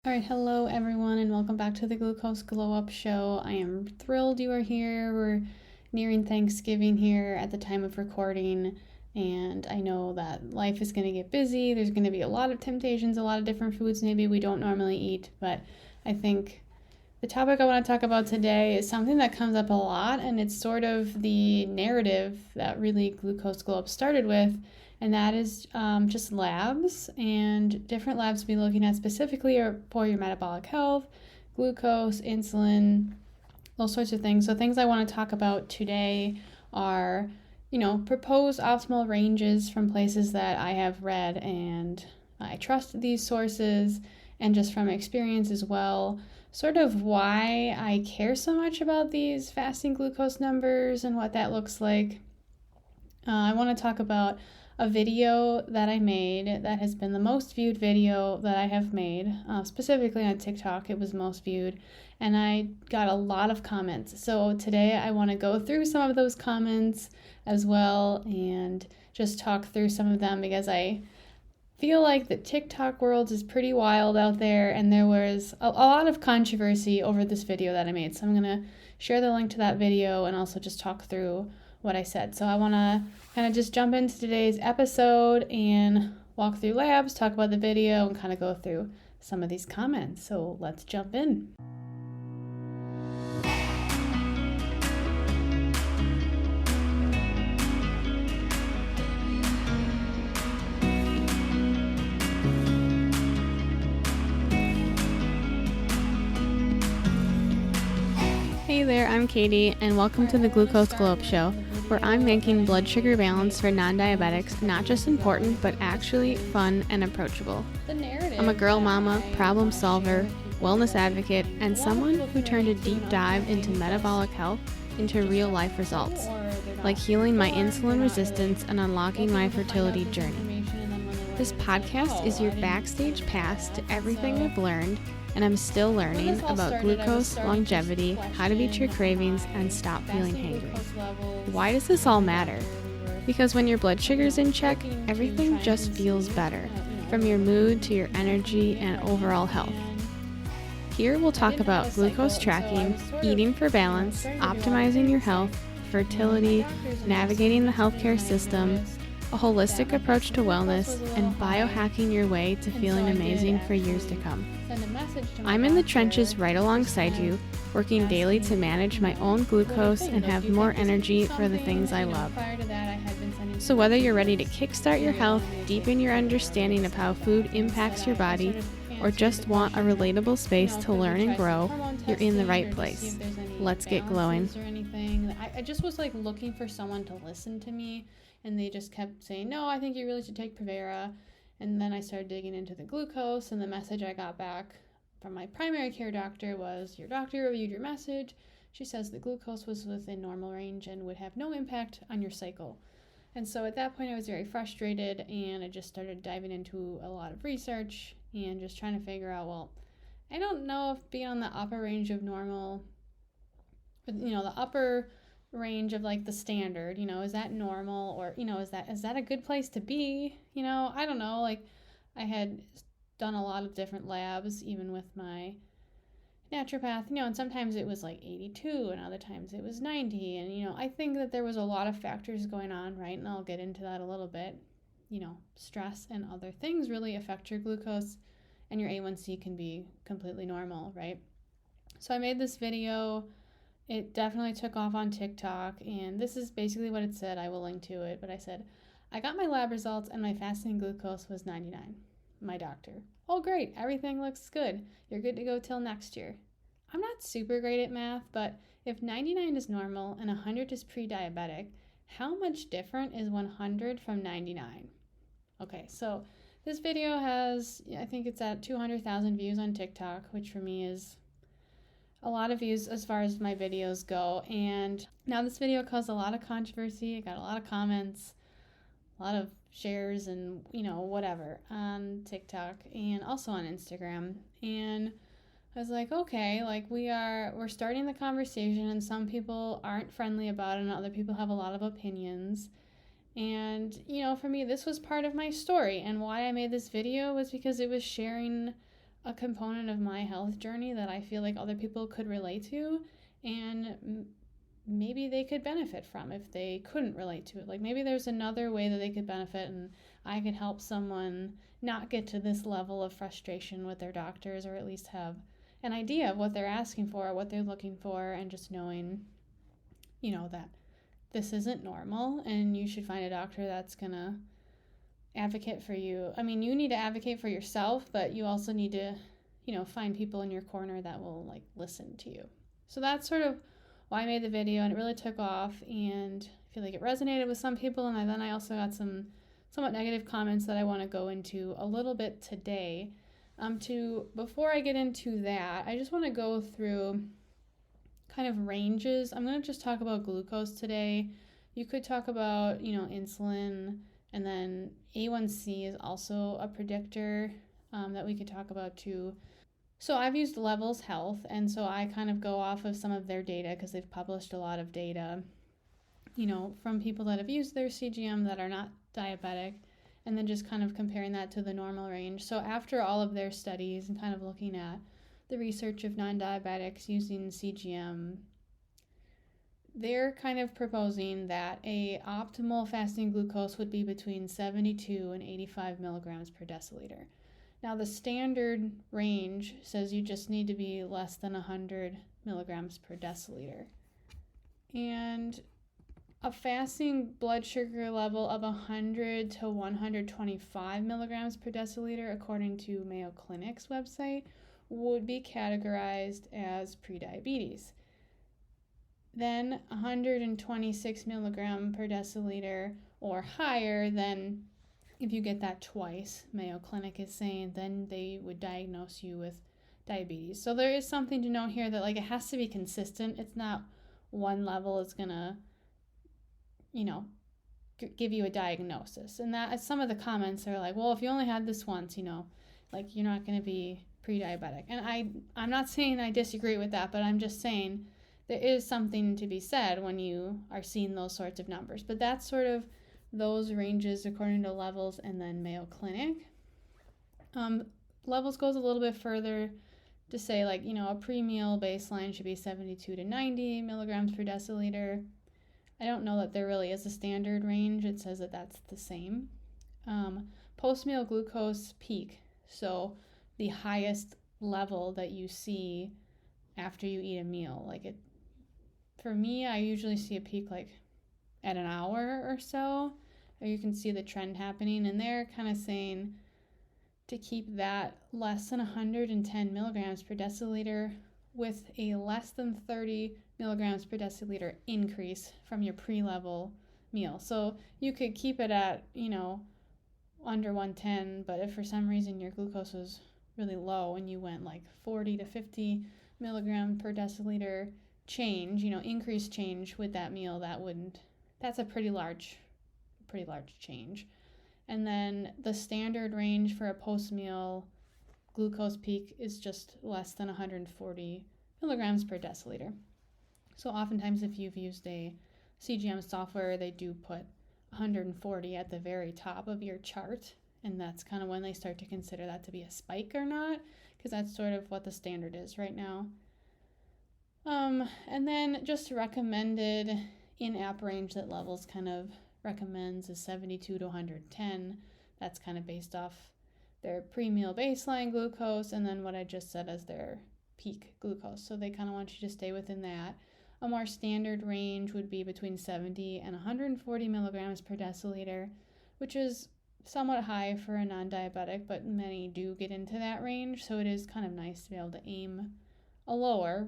All right, hello everyone, and welcome back to the Glucose Glow Up Show. I am thrilled you are here. We're nearing Thanksgiving here at the time of recording, and I know that life is going to get busy. There's going to be a lot of temptations, a lot of different foods maybe we don't normally eat, but I think the topic I want to talk about today is something that comes up a lot, and it's sort of the narrative that really Glucose Glow Up started with, and that is just labs, and different labs to be looking at specifically are for your metabolic health, glucose, insulin, those sorts of things. So things I want to talk about today are, proposed optimal ranges from places that I have read, and I trust these sources, and just from experience as well, sort of why I care so much about these fasting glucose numbers and what that looks like. I want to talk about a video that I made that has been the most viewed video that I have made, specifically on TikTok. It was most viewed, and I got a lot of comments. So today I want to go through some of those comments as well and just talk through some of them, because I feel like the TikTok world is pretty wild out there, and there was a lot of controversy over this video that I made. So I'm going to share the link to that video and also just talk through what I said. So I want to kind of just jump into today's episode and walk through labs, talk about the video, and kind of go through some of these comments. So let's jump in. Hey there, I'm Katie, and welcome to the Glucose Glow Up Show, where I'm making blood sugar balance for non-diabetics not just important, but actually fun and approachable. I'm a girl mama, problem solver, wellness advocate, and someone who turned a deep dive into metabolic health into real-life results, like healing my insulin resistance and unlocking my fertility journey. This podcast is your backstage pass to everything I've learned, and I'm still learning about glucose, longevity, how to beat your cravings, and stop feeling hangry. Why does this all matter? Because when your blood sugar's in check, everything just feels better, from your mood to your energy and overall health. Here we'll talk about glucose tracking, eating for balance, optimizing your health, fertility, navigating the healthcare system, a holistic approach to wellness, and biohacking your way to feeling amazing for years to come. I'm in the trenches right alongside you, working daily to manage my own glucose and have more energy for the things I love. So whether you're ready to kickstart your health, deepen your understanding of how food impacts your body, or just want a relatable space to learn and grow, you're in the right place. Let's get glowing. I just was looking for someone to listen to me, and they just kept saying, no, I think you really should take Prevera. And then I started digging into the glucose, and the message I got back from my primary care doctor was, your doctor reviewed your message. She says the glucose was within normal range and would have no impact on your cycle. And so at that point I was very frustrated, and I just started diving into a lot of research and just trying to figure out, well, I don't know if being on the upper range of normal, the upper range of the standard, is that normal, or is that a good place to be? I don't know. I had done a lot of different labs, even with my naturopath, and sometimes it was 82 and other times it was 90, and I think that there was a lot of factors going on, right? And I'll get into that a little bit. Stress and other things really affect your glucose, and your A1C can be completely normal, right? So I made this video. It definitely took off on TikTok, and this is basically what it said. I will link to it, but I said, I got my lab results and my fasting glucose was 99. My doctor, oh great, everything looks good. You're good to go till next year. I'm not super great at math, but if 99 is normal and 100 is pre-diabetic, how much different is 100 from 99? Okay, so this video has, I think it's at 200,000 views on TikTok, which for me is a lot of views as far as my videos go. And now this video caused a lot of controversy. I got a lot of comments, a lot of shares, and whatever on TikTok and also on Instagram. And I was like, okay, we're starting the conversation, and some people aren't friendly about it and other people have a lot of opinions. And for me, this was part of my story, and why I made this video was because it was sharing a component of my health journey that I feel like other people could relate to, and maybe they could benefit from if they couldn't relate to it. Like maybe there's another way that they could benefit, and I could help someone not get to this level of frustration with their doctors, or at least have an idea of what they're asking for, what they're looking for, and just knowing, that this isn't normal and you should find a doctor that's going to advocate for you. I mean, you need to advocate for yourself, but you also need to, find people in your corner that will like listen to you. So that's sort of why I made the video, and it really took off, and I feel like it resonated with some people, and then I also got some somewhat negative comments that I want to go into a little bit today. Before I get into that, I just want to go through kind of ranges. I'm going to just talk about glucose today. You could talk about, insulin, and then A1C is also a predictor that we could talk about too. So I've used Levels Health, and so I kind of go off of some of their data because they've published a lot of data, from people that have used their CGM that are not diabetic, and then just kind of comparing that to the normal range. So after all of their studies and kind of looking at the research of non-diabetics using CGM, they're kind of proposing that a optimal fasting glucose would be between 72 and 85 milligrams per deciliter. Now the standard range says you just need to be less than 100 milligrams per deciliter. And a fasting blood sugar level of 100 to 125 milligrams per deciliter, according to Mayo Clinic's website, would be categorized as prediabetes. Then 126 milligram per deciliter or higher, then if you get that twice, Mayo Clinic is saying, then they would diagnose you with diabetes. So there is something to know here that it has to be consistent. It's not one level is gonna, give you a diagnosis. And that some of the comments are like, well, if you only had this once, you're not gonna be pre-diabetic. And I'm not saying I disagree with that, but I'm just saying there is something to be said when you are seeing those sorts of numbers. But that's sort of those ranges according to Levels and then Mayo Clinic. Levels goes a little bit further to say a pre-meal baseline should be 72 to 90 milligrams per deciliter. I don't know that there really is a standard range. It says that that's the same. Post-meal glucose peak, so the highest level that you see after you eat a meal. For me, I usually see a peak at an hour or so, or you can see the trend happening, and they're kind of saying to keep that less than 110 milligrams per deciliter with a less than 30 milligrams per deciliter increase from your pre-level meal. So you could keep it at, under 110, but if for some reason your glucose was really low and you went 40 to 50 milligram per deciliter change, increased change with that meal, that's a pretty large change. And then the standard range for a post-meal glucose peak is just less than 140 milligrams per deciliter. So oftentimes if you've used a CGM software, they do put 140 at the very top of your chart, and that's kind of when they start to consider that to be a spike or not, because that's sort of what the standard is right now. And then just recommended in-app range that Levels kind of recommends is 72 to 110. That's kind of based off their pre-meal baseline glucose and then what I just said as their peak glucose. So they kind of want you to stay within that. A more standard range would be between 70 and 140 milligrams per deciliter, which is somewhat high for a non-diabetic, but many do get into that range. So it is kind of nice to be able to aim a lower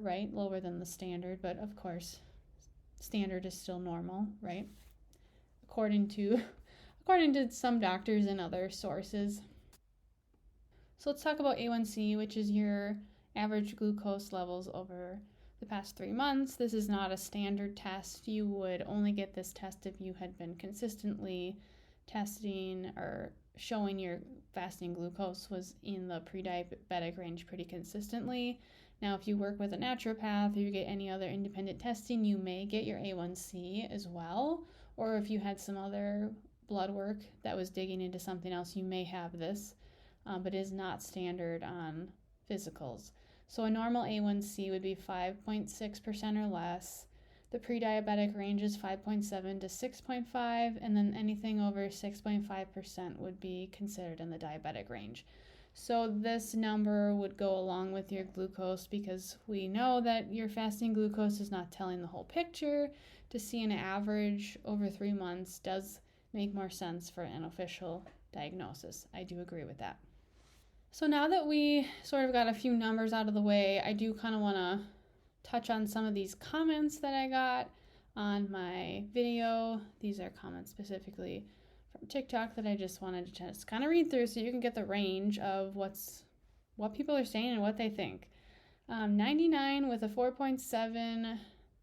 than the standard, but of course, standard is still normal, right? According to some doctors and other sources. So let's talk about A1C, which is your average glucose levels over the past 3 months. This is not a standard test. You would only get this test if you had been consistently testing or showing your fasting glucose was in the pre-diabetic range pretty consistently. Now, if you work with a naturopath or you get any other independent testing, you may get your A1C as well. Or if you had some other blood work that was digging into something else, you may have this, but it is not standard on physicals. So a normal A1C would be 5.6% or less. The pre-diabetic range is 5.7 to 6.5, and then anything over 6.5% would be considered in the diabetic range. So this number would go along with your glucose because we know that your fasting glucose is not telling the whole picture. To see an average over 3 months does make more sense for an official diagnosis. I do agree with that. So now that we sort of got a few numbers out of the way, I do kind of want to touch on some of these comments that I got on my video. These are comments specifically from TikTok that I just wanted to just kind of read through so you can get the range of what people are saying and what they think. 99 with a 4.7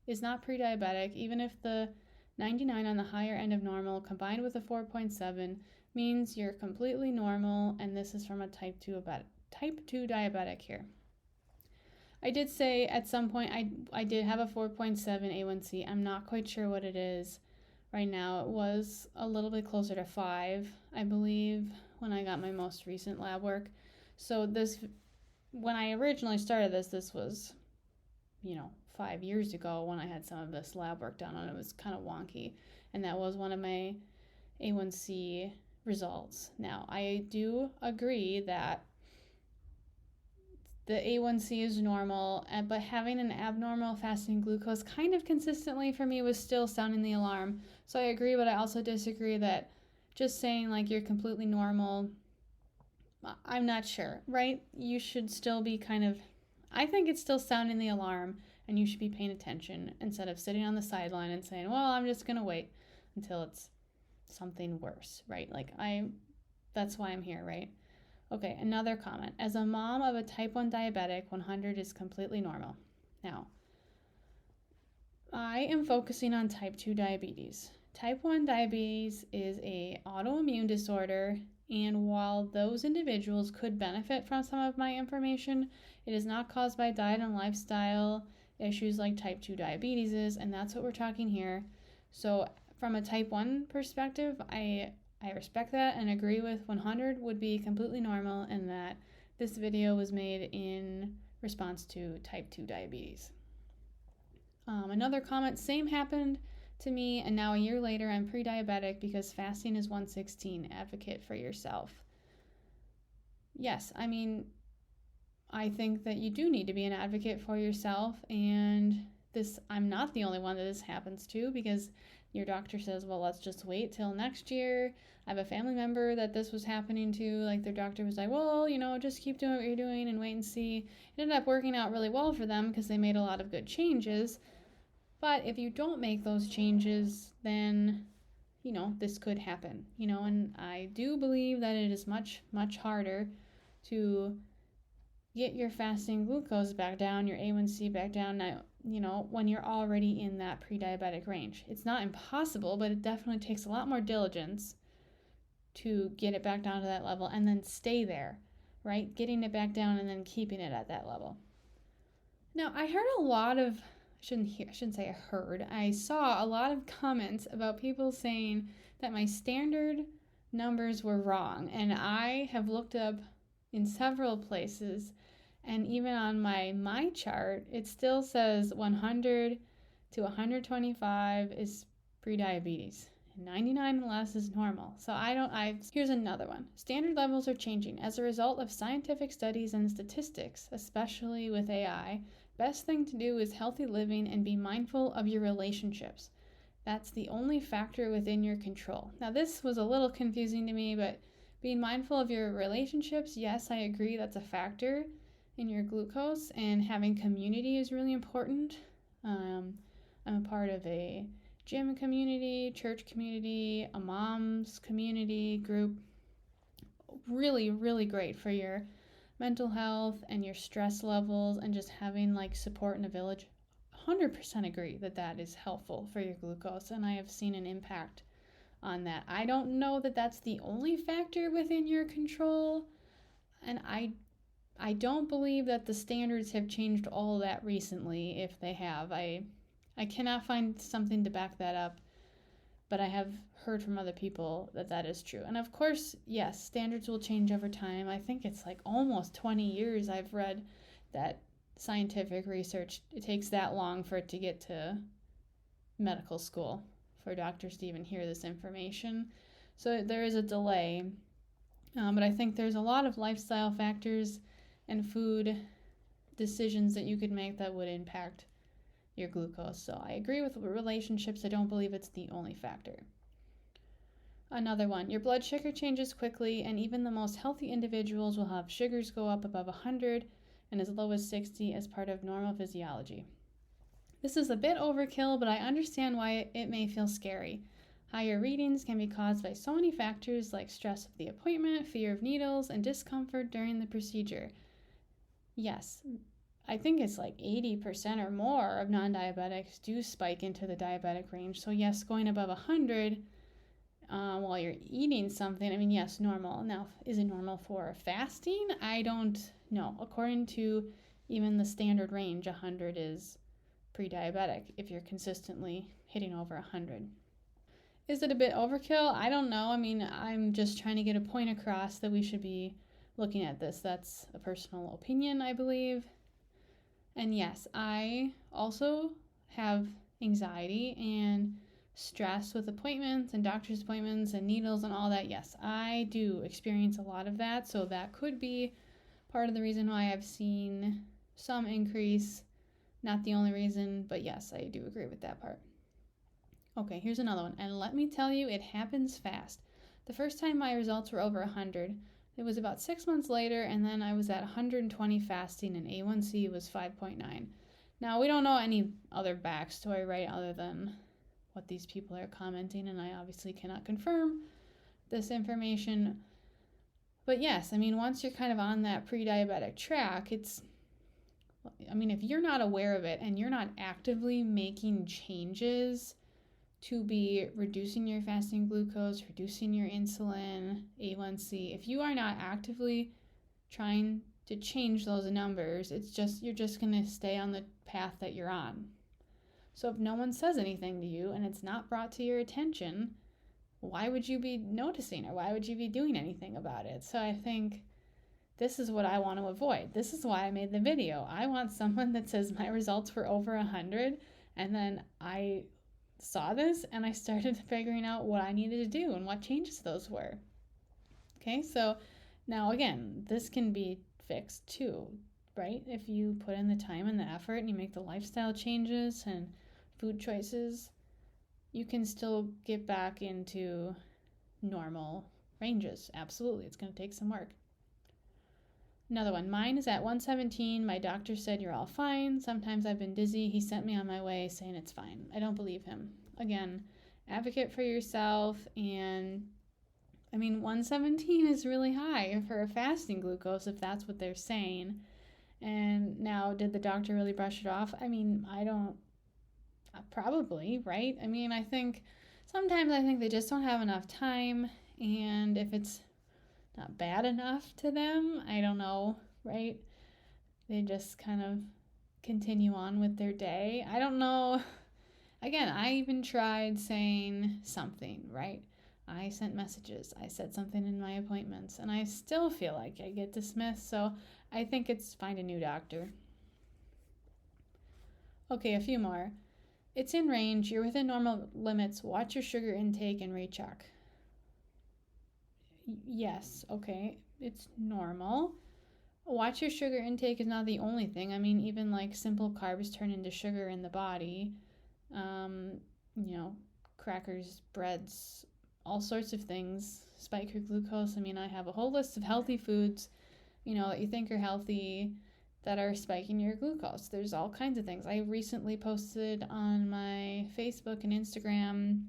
is not pre-diabetic, even if the 99 on the higher end of normal combined with a 4.7 means you're completely normal, and this is from a type 2 diabetic here. I did say at some point I did have a 4.7 A1C. I'm not quite sure what it is right now. It was a little bit closer to 5, I believe, when I got my most recent lab work. So when I originally started this was, 5 years ago when I had some of this lab work done, and it was kind of wonky. And that was one of my A1C results. Now, I do agree that the A1C is normal, but having an abnormal fasting glucose kind of consistently for me was still sounding the alarm. So I agree, but I also disagree that just saying like you're completely normal, I'm not sure, right? You should still be I think it's still sounding the alarm, and you should be paying attention instead of sitting on the sideline and saying, well, I'm just going to wait until it's something worse, right? That's why I'm here, right? Okay, another comment. As a mom of a type 1 diabetic, 100 is completely normal. Now, I am focusing on type 2 diabetes. Type 1 diabetes is an autoimmune disorder, and while those individuals could benefit from some of my information, it is not caused by diet and lifestyle issues like type 2 diabetes is, and that's what we're talking here. So from a type 1 perspective, I respect that and agree with 100 would be completely normal, and that this video was made in response to type 2 diabetes. Another comment, same happened to me, and now a year later I'm pre-diabetic because fasting is 116. Advocate for yourself. Yes, I think that you do need to be an advocate for yourself, and I'm not the only one that this happens to, because your doctor says, well, let's just wait till next year. I have a family member that this was happening to. Like, their doctor was like, well, just keep doing what you're doing and wait and see. It ended up working out really well for them because they made a lot of good changes. But if you don't make those changes, then, this could happen, and I do believe that it is much, much harder to get your fasting glucose back down, your A1C back down now, when you're already in that pre-diabetic range. It's not impossible, but it definitely takes a lot more diligence to get it back down to that level and then stay there, right? Getting it back down and then keeping it at that level. Now, I heard a lot of, I saw a lot of comments about people saying that my standard numbers were wrong, and I have looked up in several places, and even on my chart, it still says 100 to 125 is pre-diabetes, and 99 and less is normal. So here's another one. Standard levels are changing as a result of scientific studies and statistics, especially with AI. Best thing to do is healthy living and be mindful of your relationships. That's the only factor within your control. Now, this was a little confusing to me, but being mindful of your relationships, yes, I agree, that's a factor in your glucose, and having community is really important. I'm a part of a gym community, church community, a mom's community group. Really, really great for your mental health and your stress levels, and just having support in a village. 100% agree that is helpful for your glucose, and I have seen an impact on that. I don't know that that's the only factor within your control, and I don't believe that the standards have changed all that recently. If they have, I cannot find something to back that up, but I have heard from other people that that is true. And of course, yes, standards will change over time. I think it's like almost 20 years I've read that scientific research, it takes that long for it to get to medical school, for doctors to even hear this information. So there is a delay. But I think there's a lot of lifestyle factors and food decisions that you could make that would impact your glucose. So I agree with relationships. I don't believe it's the only factor. Another one, your blood sugar changes quickly, and even the most healthy individuals will have sugars go up above 100 and as low as 60 as part of normal physiology. This is a bit overkill, but I understand why it may feel scary. Higher readings can be caused by so many factors like stress of the appointment, fear of needles, and discomfort during the procedure. Yes, I think it's like 80% or more of non-diabetics do spike into the diabetic range. So yes, going above 100 while you're eating something, I mean, yes, normal. Now, is it normal for fasting? I don't know. According to even the standard range, 100 is pre-diabetic if you're consistently hitting over 100. Is it a bit overkill? I don't know. I mean, I'm just trying to get a point across that we should be looking at this. That's a personal opinion, I believe. And yes, I also have anxiety and stress with appointments and doctor's appointments and needles and all that. Yes, I do experience a lot of that. So that could be part of the reason why I've seen some increase. Not the only reason, but yes, I do agree with that part. Okay, here's another one. And let me tell you, it happens fast. The first time my results were over 100, it was about 6 months later, and then I was at 120 fasting, and A1C was 5.9. Now, we don't know any other backstory, right, other than what these people are commenting, and I obviously cannot confirm this information. But yes, I mean, once you're kind of on that pre-diabetic track, if you're not aware of it and you're not actively making changes to be reducing your fasting glucose, reducing your insulin, A1C, if you are not actively trying to change those numbers, you're just going to stay on the path that you're on. So if no one says anything to you and it's not brought to your attention, why would you be noticing or why would you be doing anything about it? So I think this is what I want to avoid. This is why I made the video. I want someone that says my results were over 100, and then I saw this and I started figuring out what I needed to do and what changes those were. Okay, so now again, this can be fixed too, right? If you put in the time and the effort and you make the lifestyle changes and food choices, you can still get back into normal ranges. Absolutely, it's going to take some work. Another one, mine is at 117. My doctor said you're all fine. Sometimes I've been dizzy. He sent me on my way saying it's fine. I don't believe him. Again, advocate for yourself. And 117 is really high for a fasting glucose if that's what they're saying. And now, did the doctor really brush it off? Probably, right? I think sometimes they just don't have enough time. And if it's not bad enough to them, I don't know, right? They just kind of continue on with their day. I don't know. Again, I even tried saying something, right? I sent messages. I said something in my appointments, and I still feel like I get dismissed. So I think it's find a new doctor. Okay, a few more. It's in range. You're within normal limits. Watch your sugar intake and recheck. Yes, okay, it's normal. Watch your sugar intake is not the only thing. Even like simple carbs turn into sugar in the body. Crackers, breads, all sorts of things spike your glucose. I have a whole list of healthy foods, that you think are healthy that are spiking your glucose. There's all kinds of things. I recently posted on my Facebook and Instagram,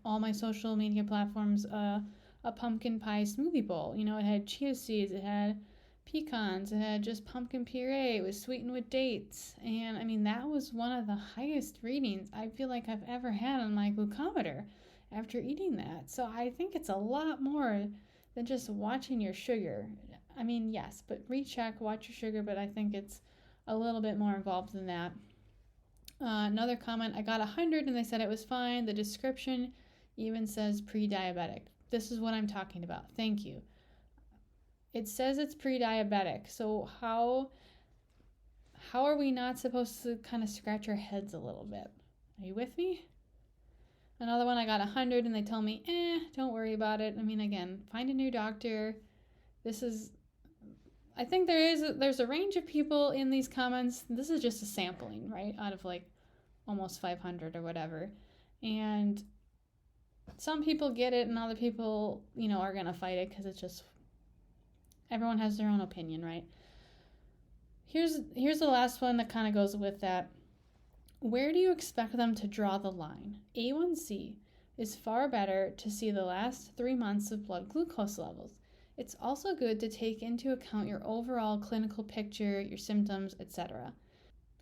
all my social media platforms, a pumpkin pie smoothie bowl. It had chia seeds, it had pecans, it had just pumpkin puree, it was sweetened with dates. And that was one of the highest readings I feel like I've ever had on my glucometer after eating that. So I think it's a lot more than just watching your sugar. Yes, but recheck, watch your sugar, but I think it's a little bit more involved than that. Another comment, I got 100 and they said it was fine. The description even says pre-diabetic. This is what I'm talking about. Thank you. It says it's pre-diabetic. So how are we not supposed to kind of scratch our heads a little bit? Are you with me? Another one, I got 100 and they tell me, don't worry about it. I mean, again, find a new doctor. I think there's a range of people in these comments. This is just a sampling, right? Out of like almost 500 or whatever. And some people get it and other people, are going to fight it because it's just, everyone has their own opinion, right? Here's the last one that kind of goes with that. Where do you expect them to draw the line? A1C is far better to see the last 3 months of blood glucose levels. It's also good to take into account your overall clinical picture, your symptoms, etc.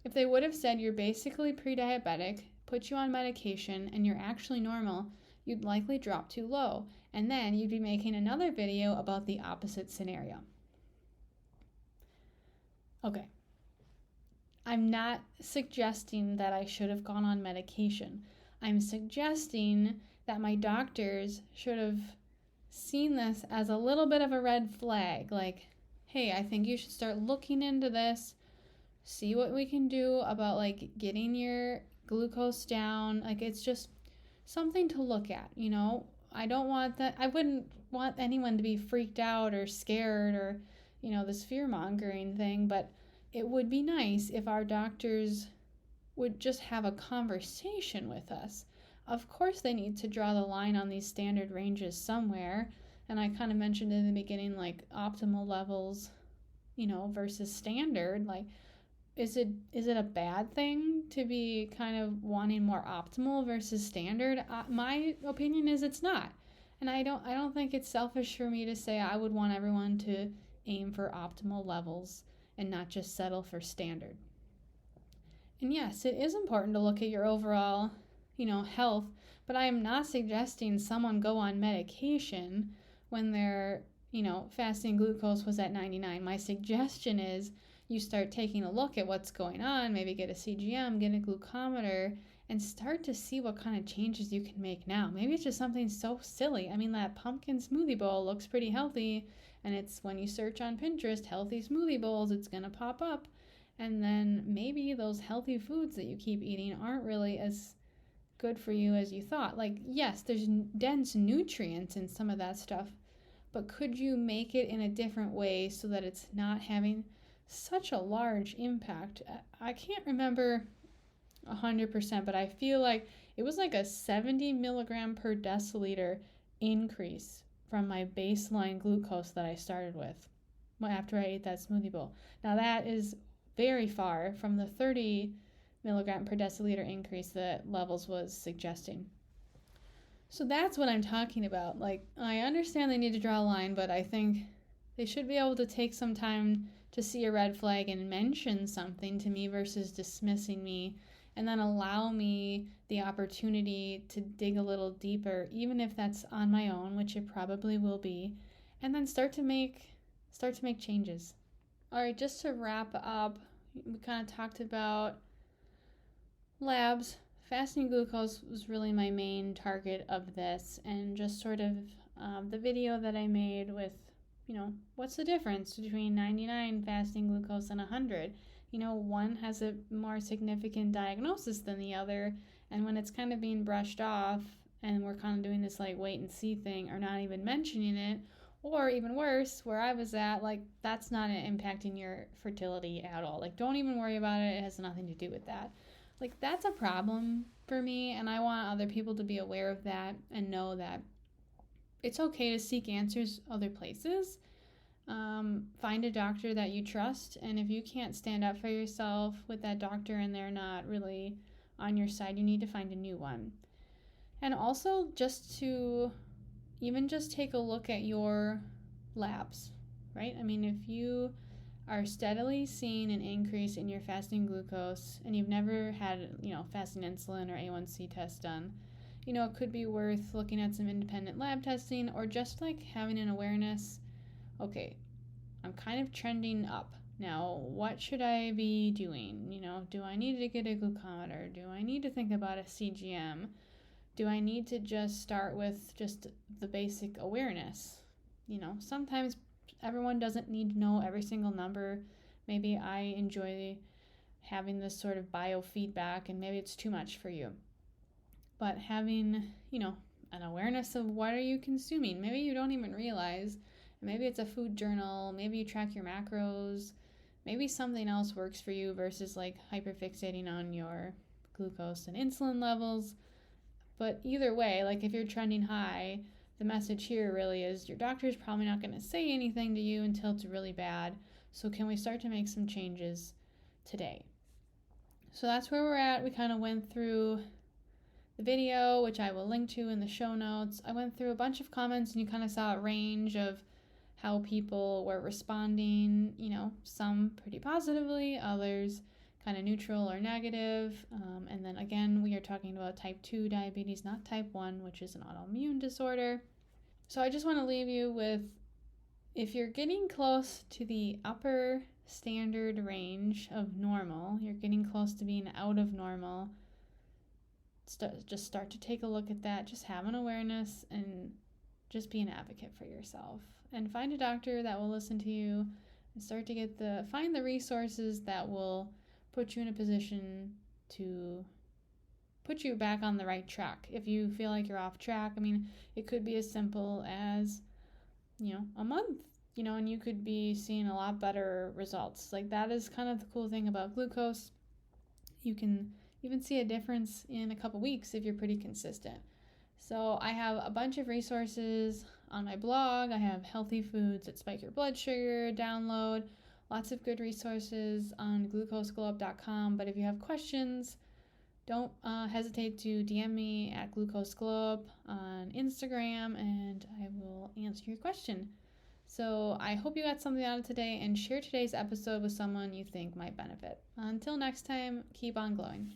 If they would have said you're basically pre-diabetic, put you on medication, and you're actually normal, you'd likely drop too low, and then you'd be making another video about the opposite scenario. Okay. I'm not suggesting that I should have gone on medication. I'm suggesting that my doctors should have seen this as a little bit of a red flag. Like, hey, I think you should start looking into this. See what we can do about like getting your glucose down. Like, it's just something to look at, I don't want that. I wouldn't want anyone to be freaked out or scared or, this fear-mongering thing, but it would be nice if our doctors would just have a conversation with us. Of course, they need to draw the line on these standard ranges somewhere. And I kind of mentioned in the beginning, like optimal levels, versus standard. Like, is it a bad thing to be kind of wanting more optimal versus standard? My opinion is it's not. And I don't think it's selfish for me to say I would want everyone to aim for optimal levels and not just settle for standard. And yes, it is important to look at your overall, health, but I am not suggesting someone go on medication when their, fasting glucose was at 99. My suggestion is you start taking a look at what's going on, maybe get a CGM, get a glucometer, and start to see what kind of changes you can make now. Maybe it's just something so silly. I mean, that pumpkin smoothie bowl looks pretty healthy, and it's when you search on Pinterest, healthy smoothie bowls, it's going to pop up. And then maybe those healthy foods that you keep eating aren't really as good for you as you thought. Like, yes, there's dense nutrients in some of that stuff, but could you make it in a different way so that it's not having such a large impact? I can't remember 100%, but I feel like it was like a 70 milligram per deciliter increase from my baseline glucose that I started with after I ate that smoothie bowl. Now that is very far from the 30 milligram per deciliter increase that Levels was suggesting. So that's what I'm talking about. Like, I understand they need to draw a line, but I think they should be able to take some time to see a red flag and mention something to me versus dismissing me, and then allow me the opportunity to dig a little deeper, even if that's on my own, which it probably will be, and then start to make changes. All right, just to wrap up, we kind of talked about labs. Fasting glucose was really my main target of this, and just sort of the video that I made with, what's the difference between 99 fasting glucose and 100? One has a more significant diagnosis than the other, and when it's kind of being brushed off and we're kind of doing this like wait and see thing or not even mentioning it, or even worse, where I was at, like, that's not impacting your fertility at all. Like, don't even worry about it. It has nothing to do with that. Like, that's a problem for me, and I want other people to be aware of that and know that it's okay to seek answers other places. Find a doctor that you trust, and if you can't stand up for yourself with that doctor and they're not really on your side, you need to find a new one. And also just take a look at your labs, right? I mean, if you are steadily seeing an increase in your fasting glucose and you've never had, fasting insulin or A1C test done, it could be worth looking at some independent lab testing or just like having an awareness. Okay, I'm kind of trending up. Now, what should I be doing? Do I need to get a glucometer? Do I need to think about a CGM? Do I need to just start with just the basic awareness? Sometimes everyone doesn't need to know every single number. Maybe I enjoy having this sort of biofeedback, and maybe it's too much for you. But having, an awareness of what are you consuming. Maybe you don't even realize. Maybe it's a food journal. Maybe you track your macros. Maybe something else works for you versus like hyperfixating on your glucose and insulin levels. But either way, like if you're trending high, the message here really is your doctor is probably not going to say anything to you until it's really bad. So can we start to make some changes today? So that's where we're at. We kind of went through the video, which I will link to in the show notes. I went through a bunch of comments, and you kind of saw a range of how people were responding, some pretty positively, others kind of neutral or negative. And then again, we are talking about type 2 diabetes, not type 1, which is an autoimmune disorder. So I just want to leave you with, if you're getting close to the upper standard range of normal, you're getting close to being out of normal, just start to take a look at that. Just have an awareness and just be an advocate for yourself. And find a doctor that will listen to you, and start to find the resources that will put you in a position to put you back on the right track. If you feel like you're off track, it could be as simple as, a month, and you could be seeing a lot better results. Like, that is kind of the cool thing about glucose. You can even see a difference in a couple weeks if you're pretty consistent. So I have a bunch of resources on my blog. I have healthy foods that spike your blood sugar, download, lots of good resources on glucoseglowup.com. But if you have questions, don't hesitate to DM me at GlucoseGlowUp on Instagram, and I will answer your question. So I hope you got something out of today, and share today's episode with someone you think might benefit. Until next time, keep on glowing.